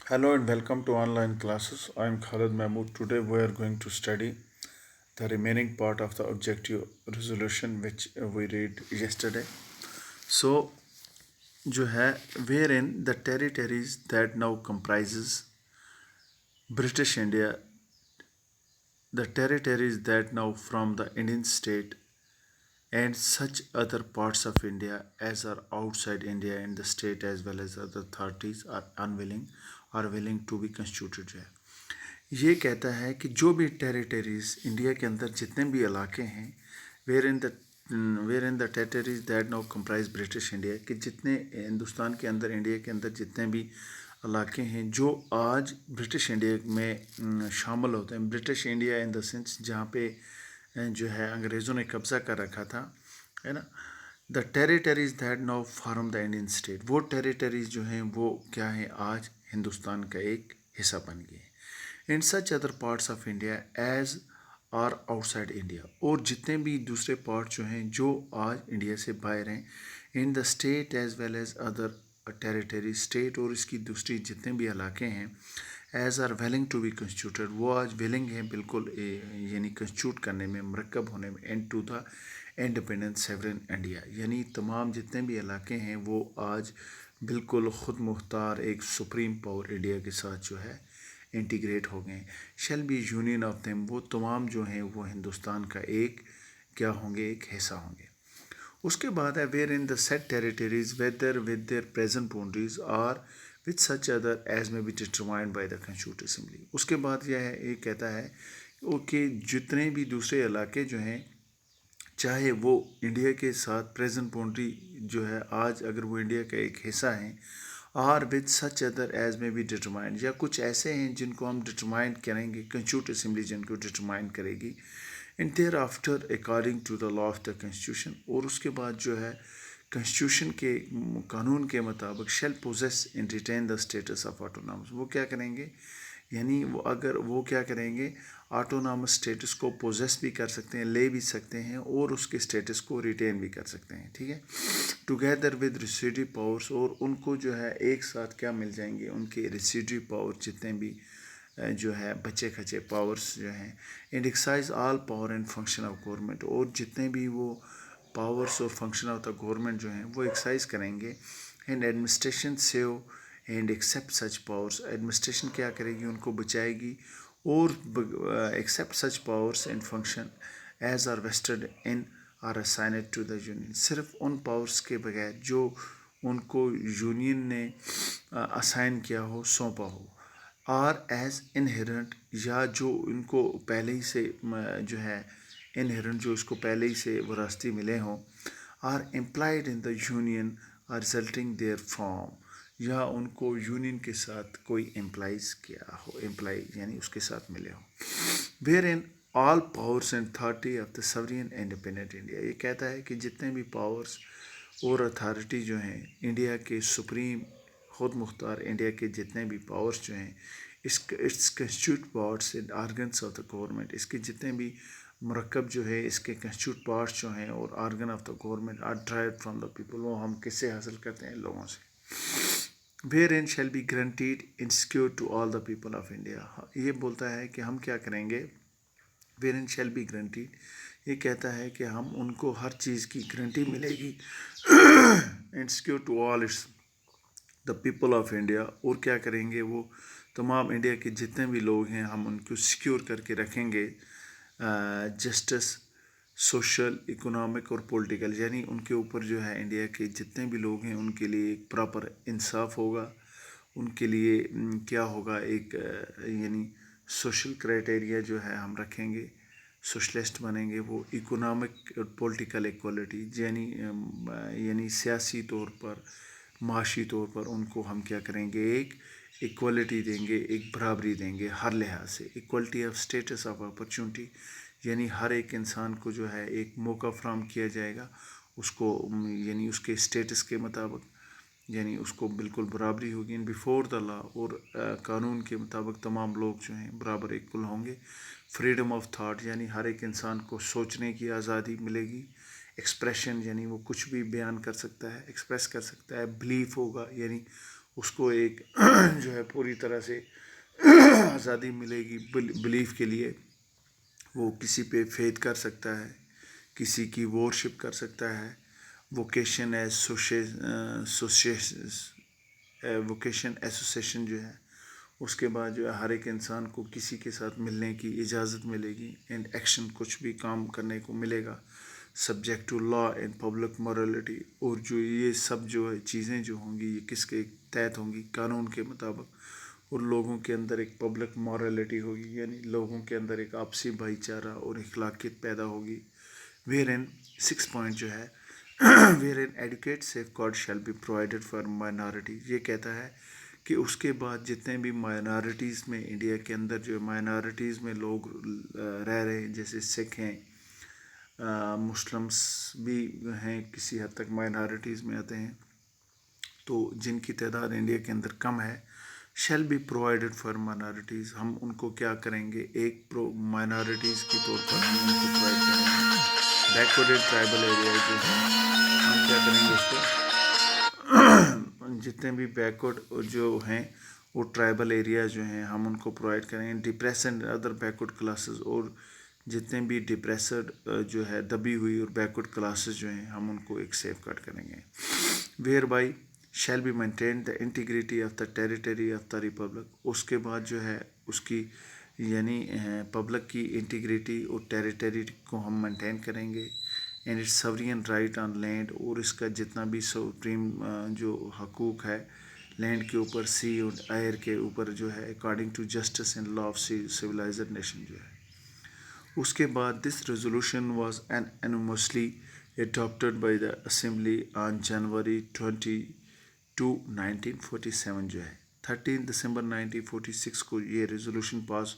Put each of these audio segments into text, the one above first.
Hello and welcome to online classes. I am Khalid Mahmood. Today we are going to study the remaining part of the objective resolution which we read yesterday. So, जो है wherein the territories that now comprises British India, the territories that now from the Indian state and such other parts of India as are outside India and the state as well as other authorities are unwilling are willing to be constituted जो है ये कहता है कि जो भी territories India के अंदर जितने भी इलाके हैं where in the territories that now comprise British India कि जितने हिंदुस्तान के अंदर इंडिया के अंदर जितने भी इलाके हैं जो आज ब्रिटिश इंडिया में शामिल होते हैं British India in the sense जहाँ पे जो है अंग्रेज़ों ने कब्ज़ा कर रखा था है ना the territories that now form the Indian state वो टेरिटरीज जो हैं वो क्या है आज हिंदुस्तान का एक हिस्सा बन गए हैं in such other parts of India as are outside India और जितने भी दूसरे पार्ट जो हैं जो आज इंडिया से बाहर हैं in the state as well as other territory state और इसकी दूसरी जितने भी इलाके हैं as are willing to be constituted वो आज विलिंग हैं बिल्कुल यानी कंस्टिट्यूट करने में मरकब होने में and to the independent sovereign India यानी तमाम जितने भी इलाके हैं वो आज बिल्कुल ख़ुद मुख्तार एक सुप्रीम पावर इंडिया के साथ जो है इंटीग्रेट हो गए shall be union of them वो तमाम जो हैं वो हिंदुस्तान का एक क्या होंगे एक हिस्सा होंगे उसके बाद है where in the set territories whether with their present boundaries or with such other as may be determined by the constituent assembly उसके बाद यह है ये कहता है कि जितने भी दूसरे इलाके जो हैं चाहे वो इंडिया के साथ प्रेजेंट बाउंड्री जो है आज अगर वो इंडिया का एक हिस्सा है or with such other as may be determined या कुछ ऐसे हैं जिनको हम डिटरमाइन करेंगे कंस्टिट्यूट असेंबली जिनको डिटरमाइन करेगी and thereafter according to the law of the constitution और उसके बाद जो है कॉन्स्टिट्यूशन के कानून के मुताबिक shall possess and retain the status of autonomous वो क्या करेंगे यानी वो अगर वो क्या करेंगे ऑटोनॉमस स्टेटस को पोजेस भी कर सकते हैं ले भी सकते हैं और उसके स्टेटस को रिटेन भी कर सकते हैं ठीक है टुगेदर विद रिसीडिव पावर्स और उनको जो है एक साथ क्या मिल जाएंगे उनके रिसीडिव पावर जितने भी जो है बच्चे खचे पावर्स जो हैं and excise all power and function of government और जितने भी वो पावर्स और फंक्शन ऑफ द गवर्नमेंट जो हैं वो एक्साइज करेंगे and administration save and except such powers administration क्या करेगी उनको बचाएगी और except such powers and function as are vested in or assigned to the union सिर्फ उन पावर्स के बगैर जो उनको यूनियन ने असाइन किया हो सौंपा हो आर एज इनहेरेंट या जो इनको पहले ही से जो है इनहेरेंट जो इसको पहले ही से वरासती मिले हों or implied in the union or resulting therefrom या उनको यूनियन के साथ कोई एम्प्लाइज किया हो एम्प्लाई यानी उसके साथ मिले हो where in all powers and authority of the sovereign independent India ये कहता है कि जितने भी पावर्स और अथॉरिटी जो हैं इंडिया के सुप्रीम खुद मुख्तार इंडिया के जितने भी पावर्स जो हैं it's constitute parts and organs of the government इसके जितने भी मरकब जो है इसके कंस्टिट्यूट पार्ट्स जो हैं और organ of the government are derived from the people वो हम किससे हासिल करते हैं लोगों से wherein shall be guaranteed and secured to all the people of India ये बोलता है कि हम क्या करेंगे wherein shall be guaranteed ये कहता है कि हम उनको हर चीज़ की गारंटी मिलेगी and secure to all its the people of India और क्या करेंगे वो तमाम इंडिया के जितने भी लोग हैं हम उनको सिक्योर करके रखेंगे जस्टिस सोशल इकोनॉमिक और पॉलिटिकल यानी उनके ऊपर जो है इंडिया के जितने भी लोग हैं उनके लिए एक प्रॉपर इंसाफ होगा उनके लिए क्या होगा एक यानी सोशल क्राइटेरिया जो है हम रखेंगे सोशलिस्ट बनेंगे वो इकोनॉमिक और पॉलिटिकल इक्वलिटी यानी सियासी तौर पर माशी तौर पर उनको हम क्या करेंगे एक इक्वलिटी देंगे एक बराबरी देंगे हर लिहाज से equality of status of opportunity यानी हर एक इंसान को जो है एक मौका फ्राहम किया जाएगा उसको यानी उसके स्टेटस के मुताबिक यानी उसको बिल्कुल बराबरी होगी इन बिफोर द लॉ और कानून के मुताबिक तमाम लोग जो हैं बराबर इक्वल होंगे फ्रीडम ऑफ थाट यानी हर एक इंसान को सोचने की आज़ादी मिलेगी एक्सप्रेशन यानी वो कुछ भी बयान कर सकता है एक्सप्रेस कर सकता है बिलीफ होगा यानी اس کو ایک جو ہے پوری طرح سے آزادی ملے گی بلیف کے لیے. وہ کسی پہ فیتھ کر سکتا ہے, کسی کی ورشپ کر سکتا ہے. ووکیشن ووکیشن ایسوسیشن جو ہے, اس کے بعد جو ہے ہر ایک انسان کو کسی کے ساتھ ملنے کی اجازت ملے گی, اینڈ ایکشن کچھ بھی کام کرنے کو ملے گا subject to law and public morality. اور جو یہ سب جو ہے چیزیں جو ہوں گی یہ کس کے تحت ہوں گی, قانون کے مطابق. اور لوگوں کے اندر ایک پبلک مورالٹی ہوگی, یعنی لوگوں کے اندر ایک آپسی بھائی چارہ اور اخلاقیت پیدا ہوگی. ویئر ان 6 پوائنٹ جو ہے wherein adequate safeguard shall be provided for minorities. یہ کہتا ہے کہ اس کے بعد جتنے بھی مائنارٹیز میں انڈیا کے اندر جو مائنارٹیز میں لوگ رہ رہے ہیں, جیسے سکھ ہیں, مسلمس بھی ہیں, کسی حد تک مائنارٹیز میں آتے ہیں, تو جن کی تعداد انڈیا کے اندر کم ہے, shall be provided for minorities. ہم ان کو کیا کریں گے, ایک مائنارٹیز کے طور پر ہم ان کو پرووائڈ کریں گے. بیکورڈ ٹرائبل ایریاز جو ہیں ہم کیا کریں گے اس کو, جتنے بھی بیکورڈ جو ہیں وہ ٹرائبل ایریاز جو ہیں ہم ان کو پرووائڈ کریں گے. Depressed and other backward classes, اور جتنے بھی ڈپریسڈ جو ہے دبی ہوئی اور بیکورڈ کلاسز جو ہیں ہم ان کو ایک سیف گارڈ کریں گے. Whereby shall be maintain the integrity of the territory of the republic. اس کے بعد جو ہے اس کی یعنی پبلک کی انٹیگریٹی اور ٹیریٹری کو ہم مینٹین کریں گے. And its sovereign right on land, اور اس کا جتنا بھی سپریم جو حقوق ہے لینڈ کے اوپر, سی اور ایئر کے اوپر جو ہے, according to justice and law of civilised nation جو ہے. اس کے بعد this resolution was unanimously adopted by the Assembly on January 22, 1947 جو ہے. 13 دسمبر 1946 کو یہ ریزولوشن پاس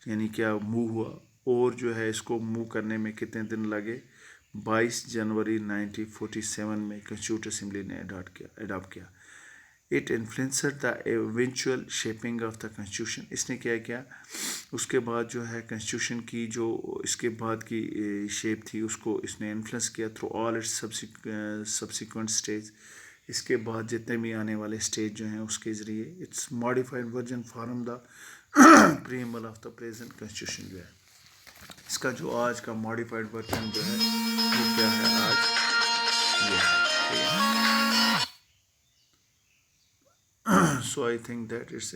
یعنی کیا موو ہوا, اور جو ہے اس کو موو کرنے میں کتنے دن لگے, 22 جنوری 1947 میں کنسٹیٹیوٹ اسمبلی نے اڈاپٹ کیا. It influenced the eventual shaping of the constitution. اس نے کیا کیا, اس کے بعد جو ہے کنسٹیٹیوشن کی جو اس کے بعد کی شیپ تھی اس کو اس نے انفلوئنس کیا through all its subsequent stage. اس کے بعد جتنے بھی آنے والے اسٹیج جو ہیں اس کے ذریعے its modified version form the preamble of the present constitution جو ہے. اس کا جو آج کا ماڈیفائڈ ورژن جو ہے وہ کیا ہے آج یہ ہے. So I think that it's